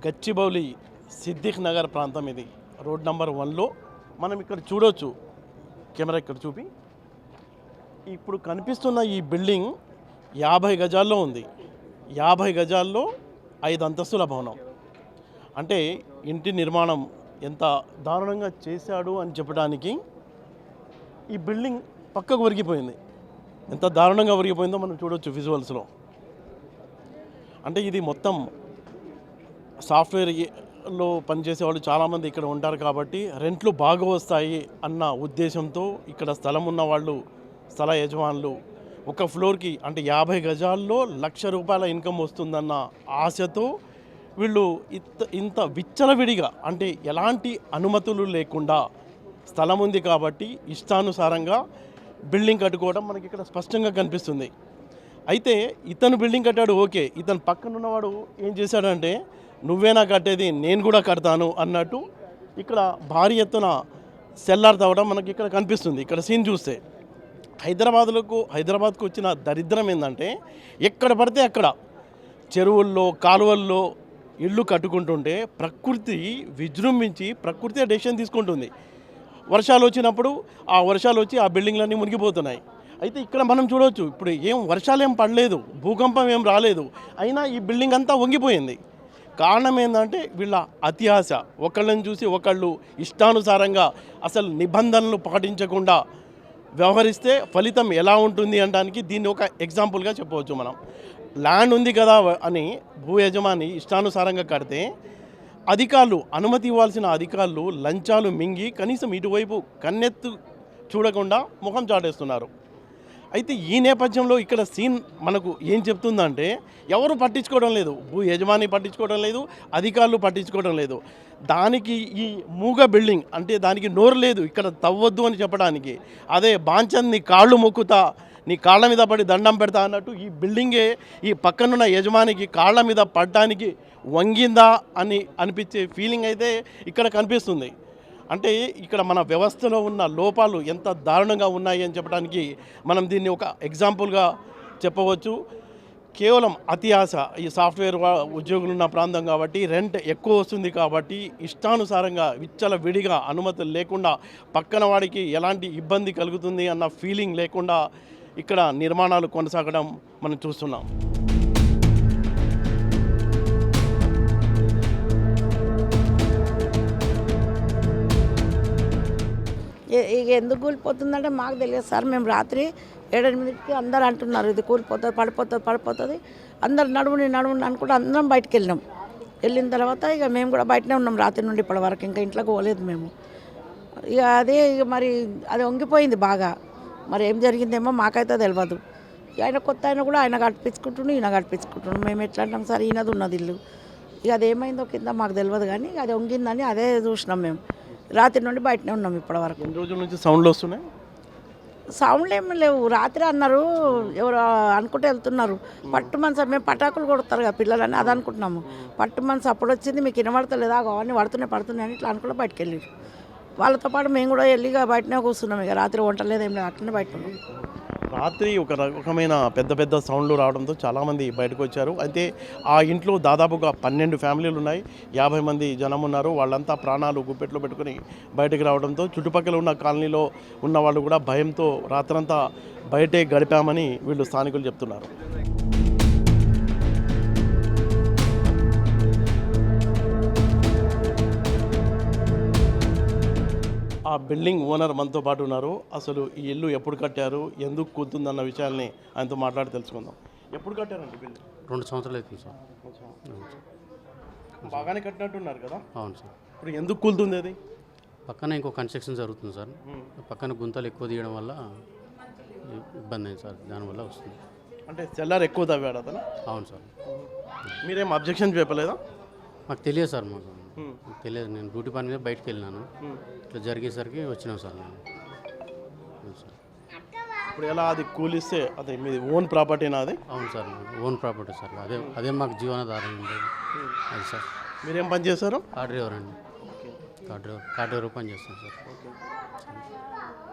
గచ్చిబౌలి సిద్దిక్ నగర్ ప్రాంతం. ఇది road number 1లో మనం ఇక్కడ చూడొచ్చు. కెమెరా ఇక్కడ చూపి. ఇప్పుడు కనిపిస్తున్న ఈ బిల్డింగ్ 50 గజాల్లో ఉంది. 50 గజాల్లో 5 అంతస్తుల భవనం. అంటే ఇంటి నిర్మాణం ఎంత దారుణంగా చేశాడు అని చెప్పడానికి ఈ బిల్డింగ్ పక్కకు ఒరిగిపోయింది. ఎంత దారుణంగా ఒరిగిపోయిందో మనం చూడొచ్చు విజువల్స్లో. అంటే ఇది మొత్తం సాఫ్ట్వేర్లో పనిచేసే వాళ్ళు చాలామంది ఇక్కడ ఉంటారు కాబట్టి రెంట్లు బాగా వస్తాయి అన్న ఉద్దేశంతో ఇక్కడ స్థలం ఉన్న వాళ్ళు, స్థల యజమానులు ఒక ఫ్లోర్కి అంటే 50 గజాల్లో ₹1,00,000 ఇన్కమ్ వస్తుందన్న ఆశతో వీళ్ళు ఇంత విచ్చలవిడిగా, అంటే ఎలాంటి అనుమతులు లేకుండా స్థలం ఉంది కాబట్టి ఇష్టానుసారంగా బిల్డింగ్ కట్టుకోవడం మనకి ఇక్కడ స్పష్టంగా కనిపిస్తుంది. అయితే ఇతను బిల్డింగ్ కట్టాడు, ఓకే. ఇతను పక్కన ఉన్నవాడు ఏం చేశాడంటే, నువ్వేనా కట్టేది, నేను కూడా కడతాను అన్నట్టు ఇక్కడ భారీ ఎత్తున సెల్లార్ తవ్వడం మనకి ఇక్కడ కనిపిస్తుంది. ఇక్కడ సీన్ చూస్తే హైదరాబాద్కు వచ్చిన దరిద్రం ఏంటంటే, ఎక్కడ పడితే అక్కడ చెరువుల్లో, కాలువల్లో ఇళ్ళు కట్టుకుంటుంటే ప్రకృతి విజృంభించి ప్రకృతి డెసిషన్ తీసుకుంటుంది. వర్షాలు వచ్చినప్పుడు ఆ వర్షాలు వచ్చి ఆ బిల్డింగ్లన్నీ మునిగిపోతున్నాయి. అయితే ఇక్కడ మనం చూడవచ్చు, ఇప్పుడు వర్షాలు ఏం పడలేదు, భూకంపం ఏం రాలేదు, అయినా ఈ బిల్డింగ్ అంతా వంగిపోయింది. కారణం ఏంటంటే వీళ్ళ అతి ఆశ. ఒకళ్ళని చూసి ఒకళ్ళు ఇష్టానుసారంగా అసలు నిబంధనలు పాటించకుండా వ్యవహరిస్తే ఫలితం ఎలా ఉంటుంది అనడానికి దీన్ని ఒక ఎగ్జాంపుల్గా చెప్పవచ్చు మనం. ల్యాండ్ ఉంది కదా అని భూ యజమాని ఇష్టానుసారంగా కడితే అధికారులు, అనుమతి ఇవ్వాల్సిన అధికారులు లంచాలు మింగి కనీసం ఇటువైపు కన్నెత్తు చూడకుండా ముఖం చాటేస్తున్నారు. అయితే ఈ నేపథ్యంలో ఇక్కడ సీన్ మనకు ఏం చెప్తుందంటే, ఎవరు పట్టించుకోవడం లేదు. భూ యజమాని పట్టించుకోవడం లేదు, అధికారులు పట్టించుకోవడం లేదు. దానికి ఈ మూగ బిల్డింగ్ అంటే దానికి నోరు లేదు ఇక్కడ తవ్వద్దు అని చెప్పడానికి. అదే బాంచన్ నీ కాళ్ళు మొక్కుతా, నీ కాళ్ళ మీద పడి దండం పెడతా అన్నట్టు ఈ బిల్డింగే ఈ పక్కనున్న యజమానికి కాళ్ళ మీద పడటానికి వంగిందా అని అనిపించే ఫీలింగ్ అయితే ఇక్కడ కనిపిస్తుంది. అంటే ఇక్కడ మన వ్యవస్థలో ఉన్న లోపాలు ఎంత దారుణంగా ఉన్నాయి అని చెప్పడానికి మనం దీన్ని ఒక ఎగ్జాంపుల్గా చెప్పవచ్చు. కేవలం అతి ఆశ. ఈ సాఫ్ట్వేర్ ఉద్యోగులు ఉన్న ప్రాంతం కాబట్టి రెంట్ ఎక్కువ వస్తుంది కాబట్టి ఇష్టానుసారంగా విచ్చలవిడిగా అనుమతులు లేకుండా పక్కన వాడికి ఎలాంటి ఇబ్బంది కలుగుతుంది అన్న ఫీలింగ్ లేకుండా ఇక్కడ నిర్మాణాలు కొనసాగడం మనం చూస్తున్నాం. ఇక ఎందుకు కూలిపోతుందంటే మాకు తెలియదు సార్. మేము రాత్రి 7-8కి అందరు అంటున్నారు ఇది కూలిపోతుంది, పడిపోతుంది. అందరు నడువుని అనుకుంటే అందరం బయటకు వెళ్ళిన తర్వాత ఇక మేము కూడా బయటనే ఉన్నాం రాత్రి నుండి ఇప్పటి వరకు. ఇంకా ఇంట్లోకి పోలేదు మేము. ఇక మరి అది వంగిపోయింది బాగా. మరి ఏం జరిగిందేమో మాకైతే తెలియదు. ఆయన కొత్త ఆయన కూడా ఆయన కట్టించుకుంటుండు, ఈయన కట్టించుకుంటుండు. మేము ఎట్లా అంటాం సార్, ఈయనది ఉన్నది ఇల్లు. ఇక అదేమైందో కింద మాకు తెలియదు, కానీ అది వంగిందని అదే చూసినాం మేము. రాత్రి నుండి బయటనే ఉన్నాం ఇప్పటి వరకు. ఎన్ని రోజుల నుంచి సౌండ్లు వస్తున్నాయి? సౌండ్లు ఏమి లేవు. రాత్రి అన్నారు, ఎవరు అనుకుంటే వెళ్తున్నారు. పట్టు మనసు మేము పటాకులు కొడతారు కదా పిల్లలని, అది అనుకుంటున్నాము. పట్టు మనసు అప్పుడు వచ్చింది, మీకు వినబడతలేదా, అవన్నీ పడుతున్నాయి అని ఇట్లా అనుకుంటే బయటకు వెళ్ళారు. వాళ్ళతో పాటు మేము కూడా వెళ్ళిగా బయటనే కూర్చున్నాం. ఇక రాత్రి వంట లేదు ఏం లేదు, అట్లనే బయట ఉన్నాం. రాత్రి ఒక రకమైన పెద్ద సౌండ్లు రావడంతో చాలామంది బయటకు వచ్చారు. అయితే ఆ ఇంట్లో దాదాపుగా 12 ఫ్యామిలీలు ఉన్నాయి, 50 మంది జనం ఉన్నారు. వాళ్ళంతా ప్రాణాలు గుప్పెట్లో పెట్టుకుని బయటకు రావడంతో చుట్టుపక్కల ఉన్న కాలనీలో ఉన్న వాళ్ళు కూడా భయంతో రాత్రంతా బయటే గడిపామని వీళ్ళు స్థానికులు చెప్తున్నారు. ఆ బిల్డింగ్ ఓనర్ మనతో పాటు ఉన్నారు. అసలు ఈ ఇల్లు ఎప్పుడు కట్టారు, ఎందుకు కూతుందన్న విషయాల్ని ఆయనతో మాట్లాడి తెలుసుకుందాం. ఎప్పుడు కట్టారండి బిల్డింగ్? 2 సంవత్సరాలు అవుతుంది సార్. బాగానే కట్టినట్టున్నారు కదా? అవును సార్. ఇప్పుడు ఎందుకు కూలుతుంది అది? పక్కన ఇంకో కన్స్ట్రక్షన్ జరుగుతుంది సార్. పక్కన గుంతలు ఎక్కువ తీయడం వల్ల ఇబ్బంది అయింది సార్, దానివల్ల వస్తుంది. అంటే సెల్లార్ ఎక్కువ తవ్వాడు అతను? అవును సార్. మీరేం అబ్జెక్షన్ చెప్పలేదా? మాకు తెలియదు సార్, మాకు తెలియదు. నేను డ్యూటీ పని మీద బయటకు వెళ్ళినాను, ఇట్లా జరిగేసరికి వచ్చినాం సార్ నేను. సార్ ఇప్పుడు ఎలా అది కూలిస్తే అది మీది ఓన్ ప్రాపర్టీనా? అది? అవును సార్, ఓన్ ప్రాపర్టీ సార్. అదే మాకు జీవనాధారం ఉండేది అది సార్. మీరేం పని చేస్తారు? కార్ డ్రైవర్ అండి. కార్ డ్రైవర్ పని చేస్తాను సార్.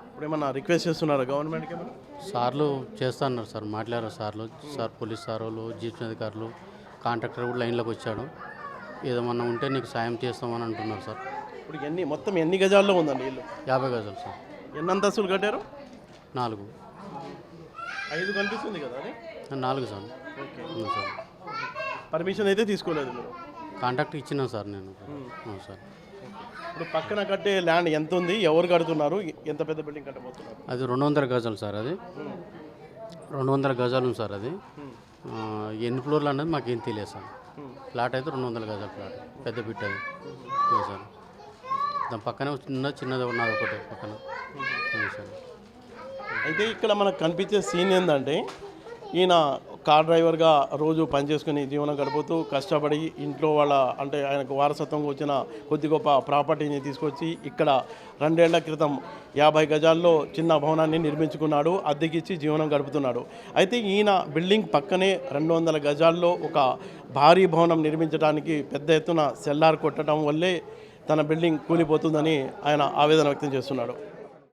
ఇప్పుడు ఏమన్నా రిక్వెస్ట్ చేస్తున్నారా గవర్నమెంట్కి? సార్లు చేస్తా అన్నారు సార్, మాట్లాడారు సార్లు. సార్ పోలీస్ సార్ వాళ్ళు, జీప్స్ అధికారులు, కాంట్రాక్టర్ కూడా లైన్లోకి వచ్చాడు. ఏదేమన్నా ఉంటే నీకు సాయం చేస్తామని అంటున్నారు సార్. ఇప్పుడు మొత్తం ఎన్ని గజాల్లో ఉందండి ఇల్లు? 50 గజాలు సార్. ఎన్ని అంతస్తులు కట్టారు? 4 5 కనిపిస్తుంది కదా అది? 4 సార్. ఓకే. అవును సార్. పర్మిషన్ అయితే తీసుకోలేదు మీరు? కాంట్రాక్ట్ ఇచ్చినాను సార్ నేను. అవును సార్. ఇప్పుడు పక్కన కట్టే ల్యాండ్ ఎంత ఉంది, ఎవరు కడుతున్నారు, ఎంత పెద్ద బిల్డింగ్ కట్టబోతున్నారు? అది 200 గజాలు సార్. అది 200 గజాలు ఉంది సార్. అది ఎన్ని ఫ్లోర్లు అనేది మాకేం తెలియదు సార్. ప్లాట్ అయితే 200 గజాల ప్లాట్, పెద్ద బిట్ అది. అవును సార్. దాని పక్కనే చిన్నది ఉన్నది ఒకటి పక్కన. అవును సార్. అయితే ఇక్కడ మనకు కనిపించే సీన్ ఏంటంటే, ఈయన కార్ డ్రైవర్గా రోజు పనిచేసుకుని జీవనం గడుపుతూ కష్టపడి ఇంట్లో వాళ్ళ అంటే ఆయనకు వారసత్వంగా వచ్చిన కొద్ది గొప్ప ప్రాపర్టీని తీసుకొచ్చి ఇక్కడ 2 ఏళ్ల క్రితం 50 గజాల్లో చిన్న భవనాన్ని నిర్మించుకున్నాడు, అద్దెకిచ్చి జీవనం గడుపుతున్నాడు. అయితే ఈయన బిల్డింగ్ పక్కనే 200 గజాల్లో ఒక భారీ భవనం నిర్మించడానికి పెద్ద ఎత్తున సెల్లార్ కొట్టడం వల్లే తన బిల్డింగ్ కూలిపోతుందని ఆయన ఆవేదన వ్యక్తం చేస్తున్నాడు.